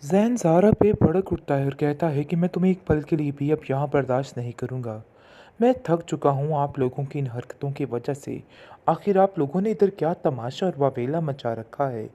ज़ैन ज़ारा पे भड़क उठता है और कहता है कि मैं तुम्हें एक पल के लिए भी अब यहाँ बर्दाश्त नहीं करूँगा। मैं थक चुका हूँ आप लोगों की इन हरकतों की वजह से। आखिर आप लोगों ने इधर क्या तमाशा और वावेला मचा रखा है?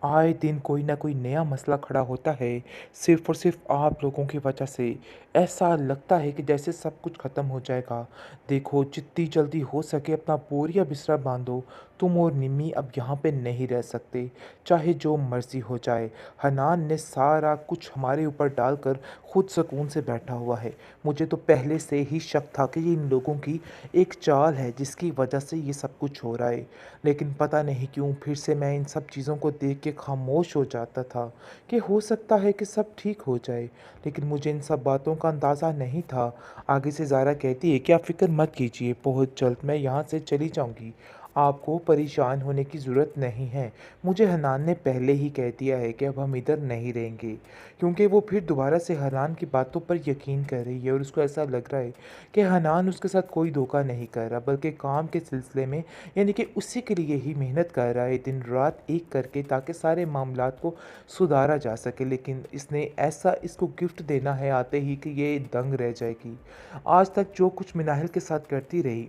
आए दिन कोई ना कोई नया मसला खड़ा होता है, सिर्फ़ और सिर्फ़ आप लोगों की वजह से। ऐसा लगता है कि जैसे सब कुछ ख़त्म हो जाएगा। देखो, जितनी जल्दी हो सके अपना बोरिया बिस्तरा बाँधो। तुम और निम्मी अब यहाँ पे नहीं रह सकते, चाहे जो मर्ज़ी हो जाए। हनान ने सारा कुछ हमारे ऊपर डालकर खुद सुकून से बैठा हुआ है। मुझे तो पहले से ही शक था कि ये इन लोगों की एक चाल है जिसकी वजह से ये सब कुछ हो रहा है। लेकिन पता नहीं क्यों फिर से मैं इन सब चीज़ों को देख के खामोश हो जाता था कि हो सकता है कि सब ठीक हो जाए। लेकिन मुझे इन सब बातों का अंदाज़ा नहीं था। आगे से ज़ारा कहती है कि आप फ़िक्र मत कीजिए, बहुत जल्द मैं यहाँ से चली जाऊँगी। आपको परेशान होने की ज़रूरत नहीं है। मुझे हनान ने पहले ही कह दिया है कि अब हम इधर नहीं रहेंगे, क्योंकि वो फिर दोबारा से हनान की बातों पर यकीन कर रही है और उसको ऐसा लग रहा है कि हनान उसके साथ कोई धोखा नहीं कर रहा, बल्कि काम के सिलसिले में यानी कि उसी के लिए ही मेहनत कर रहा है दिन रात एक करके, ताकि सारे मामलात को सुधारा जा सके। लेकिन इसने ऐसा इसको गिफ्ट देना है आते ही कि ये दंग रह जाएगी। आज तक जो कुछ मिनाहिल के साथ करती रही,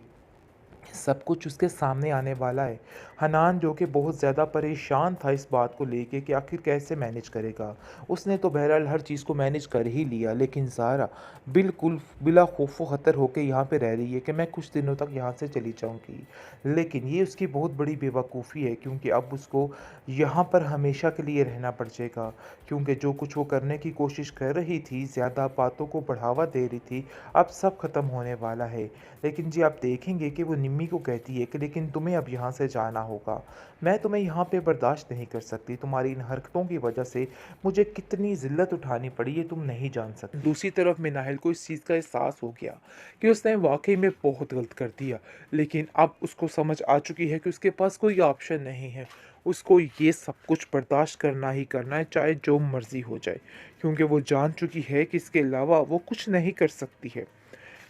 सब कुछ उसके सामने आने वाला है। हनान जो कि बहुत ज़्यादा परेशान था इस बात को लेके कि आखिर कैसे मैनेज करेगा। उसने तो बहरहाल हर चीज़ को मैनेज कर ही लिया, लेकिन ज़ारा बिल्कुल बिला खौफ़ व ख़तर होके यहाँ पे रह रही है कि मैं कुछ दिनों तक यहाँ से चली जाऊँगी। लेकिन ये उसकी बहुत बड़ी बेवकूफ़ी है, क्योंकि अब उसको यहाँ पर हमेशा के लिए रहना पड़ जाएगा। क्योंकि जो कुछ वो करने की कोशिश कर रही थी, ज़्यादा बातों को बढ़ावा दे रही थी, अब सब ख़त्म होने वाला है। लेकिन जी आप देखेंगे कि वो निम्मी को कहती है कि लेकिन तुम्हें अब यहाँ से जाना होगा। मैं तुम्हें यहाँ पे बर्दाश्त नहीं कर सकती। तुम्हारी इन हरकतों की वजह से मुझे कितनी ज़िल्लत उठानी पड़ी ये तुम नहीं जान सकते। दूसरी तरफ मिनाहिल को इस चीज़ का एहसास हो गया कि उसने वाक़ई में बहुत गलत कर दिया। लेकिन अब उसको समझ आ चुकी है कि उसके पास कोई ऑप्शन नहीं है। उसको ये सब कुछ बर्दाश्त करना ही करना है, चाहे जो मर्ज़ी हो जाए। क्योंकि वो जान चुकी है कि इसके अलावा वो कुछ नहीं कर सकती है।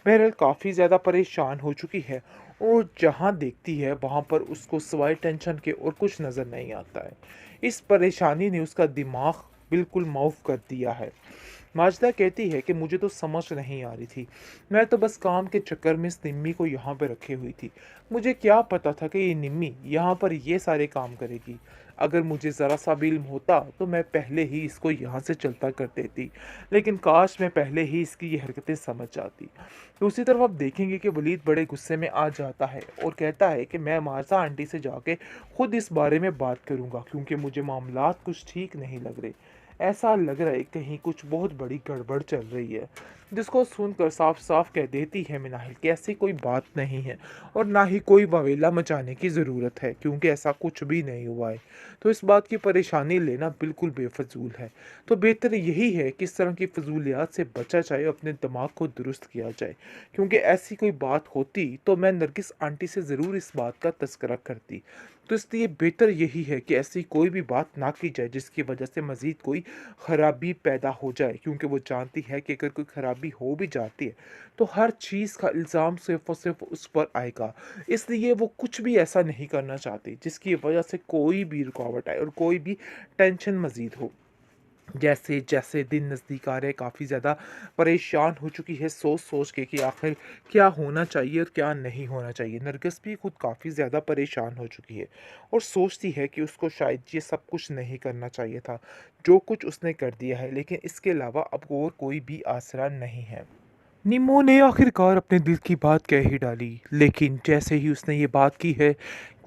बहरहाल काफ़ी ज़्यादा परेशान हो चुकी है और जहाँ देखती है वहाँ पर उसको सिवाय टेंशन के और कुछ नज़र नहीं आता है। इस परेशानी ने उसका दिमाग बिल्कुल माउफ कर दिया है। माजदा कहती है कि मुझे तो समझ नहीं आ रही थी। मैं तो बस काम के चक्कर में इस निम्मी को यहाँ पे रखे हुई थी। मुझे क्या पता था कि ये निम्मी यहाँ पर ये सारे काम करेगी। अगर मुझे ज़रा सा भी इल्म होता तो मैं पहले ही इसको यहाँ से चलता कर देती। लेकिन काश मैं पहले ही इसकी ये हरकतें समझ जाती। दूसरी तरफ आप देखेंगे कि वलीद बड़े गुस्से में आ जाता है और कहता है कि मैं मार्सा आंटी से जाके खुद इस बारे में बात करूँगा, क्योंकि मुझे मामलात कुछ ठीक नहीं लग रहे। ऐसा लग रहा है कहीं कुछ बहुत बड़ी गड़बड़ चल रही है। जिसको सुनकर साफ साफ कह देती है मिनाहिल कि ऐसी कोई बात नहीं है और ना ही कोई वावेला मचाने की ज़रूरत है, क्योंकि ऐसा कुछ भी नहीं हुआ है। तो इस बात की परेशानी लेना बिल्कुल बेफजूल है। तो बेहतर यही है कि इस तरह की फजूलियात से बचा जाए, अपने दिमाग को दुरुस्त किया जाए। क्योंकि ऐसी कोई बात होती तो मैं नरगिस आंटी से ज़रूर इस बात का तज़किरा करती। तो इसलिए बेहतर यही है कि ऐसी कोई भी बात ना की जाए जिसकी वजह से मज़ीद कोई ख़राबी पैदा हो जाए, क्योंकि वो जानती है कि अगर कोई ख़राबी हो भी जाती है तो हर चीज़ का इल्ज़ाम सिर्फ़ और सिर्फ़ उस पर आएगा। इसलिए वो कुछ भी ऐसा नहीं करना चाहती जिसकी वजह से कोई भी रुकावट आए और कोई भी टेंशन मज़ीद हो। जैसे जैसे दिन नज़दीक आ रहे हैं, काफ़ी ज़्यादा परेशान हो चुकी है सोच सोच के कि आखिर क्या होना चाहिए और क्या नहीं होना चाहिए। नरगिस भी खुद काफ़ी ज़्यादा परेशान हो चुकी है और सोचती है कि उसको शायद ये सब कुछ नहीं करना चाहिए था। जो कुछ उसने कर दिया है, लेकिन इसके अलावा अब और कोई भी आसरा नहीं है। निमो ने आखिरकार अपने दिल की बात कह ही डाली, लेकिन जैसे ही उसने ये बात की है,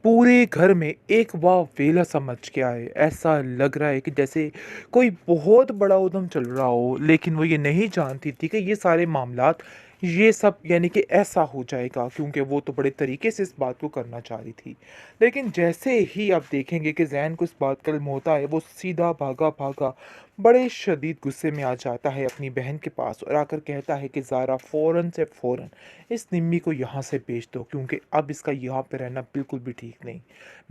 पूरे घर में एक वावेला सा मच गया है। ऐसा लग रहा है कि जैसे कोई बहुत बड़ा उधम चल रहा हो, लेकिन वो ये नहीं जानती थी कि ये सारे मामलात ये सब यानी कि ऐसा हो जाएगा, क्योंकि वो तो बड़े तरीके से इस बात को करना चाह रही थी। लेकिन जैसे ही आप देखेंगे कि ज़ैन को इस बात का इल्म होता है, वो सीधा भागा भागा बड़े शदीद गुस्से में आ जाता है अपनी बहन के पास और आकर कहता है कि ज़ारा फ़ौरन से फ़ौरन इस निम्मी को यहाँ से भेज दो, क्योंकि अब इसका यहाँ पे रहना बिल्कुल भी ठीक नहीं।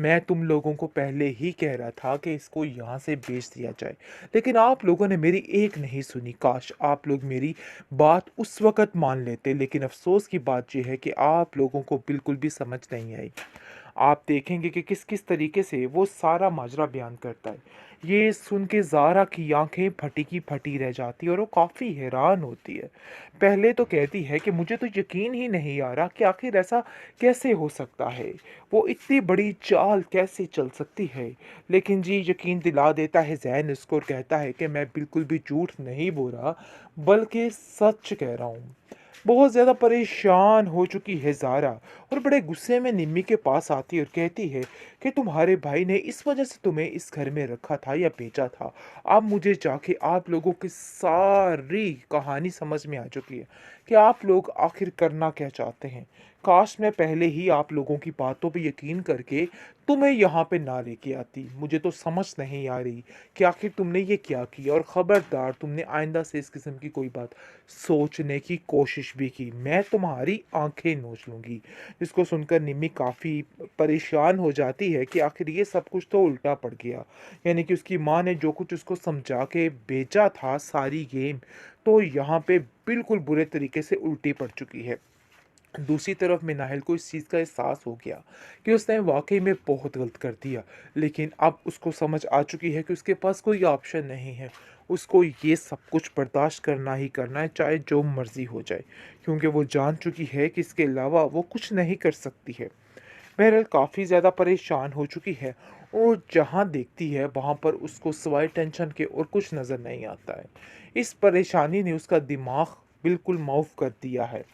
मैं तुम लोगों को पहले ही कह रहा था कि इसको यहाँ से भेज दिया जाए, लेकिन आप लोगों ने मेरी एक नहीं सुनी। काश आप लोग मेरी बात उस वक़्त मान लेते, लेकिन अफ़सोस की बात ये है कि आप लोगों को बिल्कुल भी समझ नहीं आई। आप देखेंगे कि किस-किस तरीके से वो सारा माजरा बयान करता है। ये सुन के ज़ारा की आँखें फटी की फटी रह जाती हैं और वो काफ़ी हैरान होती है। पहले तो कहती है कि मुझे तो यकीन ही नहीं आ रहा कि आखिर ऐसा कैसे हो सकता है? वो इतनी बड़ी चाल कैसे चल सकती है? लेकिन जी यकीन दिला देता है ज़ैन उसको और कहता है कि मैं बिल्कुल भी झूठ नहीं बोल रहा, बल्कि सच कह रहा हूँ। बहुत ज़्यादा परेशान हो चुकी है ज़ारा और बड़े गुस्से में निम्मी के पास आती है और कहती है कि तुम्हारे भाई ने इस वजह से तुम्हें इस घर में रखा था या भेजा था। अब मुझे जाके आप लोगों की सारी कहानी समझ में आ चुकी है कि आप लोग आखिर करना क्या चाहते हैं। काश मैं पहले ही आप लोगों की बातों पे यकीन करके तुम्हें यहाँ पे ना लेके आती। मुझे तो समझ नहीं आ रही कि आखिर तुमने ये क्या किया और ख़बरदार तुमने आइंदा से इस किस्म की कोई बात सोचने की कोशिश भी की, मैं तुम्हारी आँखें नोच लूँगी। जिसको सुनकर निम्मी काफ़ी परेशान हो जाती है कि आखिर ये सब कुछ तो उल्टा पड़ गया। यानी कि उसकी माँ ने जो कुछ उसको समझा के भेजा था सारी गेम, तो यहाँ पे बिल्कुल बुरे तरीके से उल्टी पड़ चुकी है। दूसरी तरफ मिनाहिल को इस चीज़ का एहसास हो गया कि उसने वाक़ई में बहुत गलत कर दिया। लेकिन अब उसको समझ आ चुकी है कि उसके पास कोई ऑप्शन नहीं है। उसको ये सब कुछ बर्दाश्त करना ही करना है, चाहे जो मर्ज़ी हो जाए। क्योंकि वो जान चुकी है कि इसके अलावा वो कुछ नहीं कर सकती है। बहरहाल काफ़ी ज़्यादा परेशान हो चुकी है और जहाँ देखती है वहाँ पर उसको सिवाय टेंशन के और कुछ नज़र नहीं आता है। इस परेशानी ने उसका दिमाग बिल्कुल माउफ़ कर दिया है।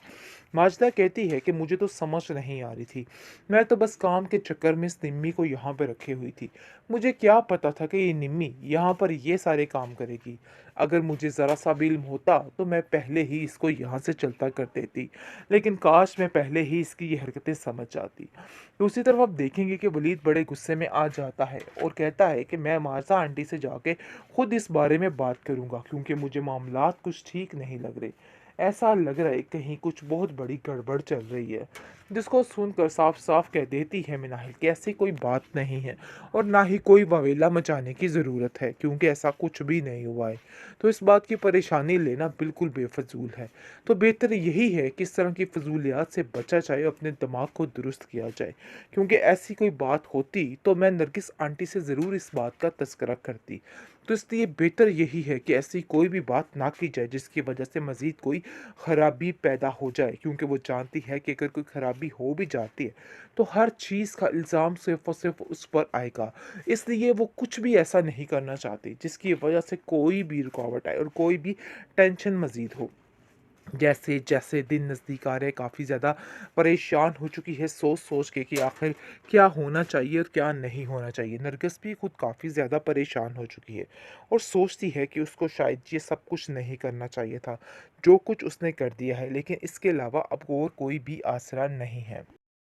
माजिदा कहती है कि मुझे तो समझ नहीं आ रही थी। मैं तो बस काम के चक्कर में इस निम्मी को यहाँ पे रखे हुई थी। मुझे क्या पता था कि ये निम्मी यहाँ पर ये सारे काम करेगी। अगर मुझे ज़रा-सा भी इल्म होता तो मैं पहले ही इसको यहाँ से चलता कर देती। लेकिन काश मैं पहले ही इसकी ये हरकतें समझ जाती। दूसरी तरफ आप देखेंगे कि वलीद बड़े गुस्से में आ जाता है और कहता है कि मैं मार्ज़ा आंटी से जाके खुद इस बारे में बात करूँगा क्योंकि मुझे मामलात कुछ ठीक नहीं लग रहे। ऐसा लग रहा है कहीं कुछ बहुत बड़ी गड़बड़ चल रही है। जिसको सुनकर साफ-साफ कह देती है मिनाहिल कि ऐसी कोई बात नहीं है और ना ही कोई बवेला मचाने की ज़रूरत है क्योंकि ऐसा कुछ भी नहीं हुआ है। तो इस बात की परेशानी लेना बिल्कुल बेफ़िज़ूल है। तो बेहतर यही है कि इस तरह की फ़िज़ूलियात से बचा जाए, अपने दिमाग को दुरुस्त किया जाए। क्योंकि ऐसी कोई बात होती तो मैं नरगिस आंटी से ज़रूर इस बात का तज़किरा करती। तो इसलिए बेहतर यही है कि ऐसी कोई भी बात ना की जाए जिसकी वजह से मज़ीद कोई ख़राबी पैदा हो जाए क्योंकि वो जानती है कि अगर कोई ख़राबी हो भी जाती है तो हर चीज़ का इल्ज़ाम सिर्फ़ और सिर्फ़ उस पर आएगा। इसलिए वो कुछ भी ऐसा नहीं करना चाहती जिसकी वजह से कोई भी रुकावट आए और कोई भी टेंशन मज़ीद हो। जैसे-जैसे दिन नज़दीक आ रहे हैं काफ़ी ज़्यादा परेशान हो चुकी है सोच-सोच के कि आखिर क्या होना चाहिए और क्या नहीं होना चाहिए। नरगिस भी खुद काफ़ी ज़्यादा परेशान हो चुकी है और सोचती है कि उसको शायद ये सब कुछ नहीं करना चाहिए था। जो कुछ उसने कर दिया है लेकिन इसके अलावा अब और कोई भी आसरा नहीं है।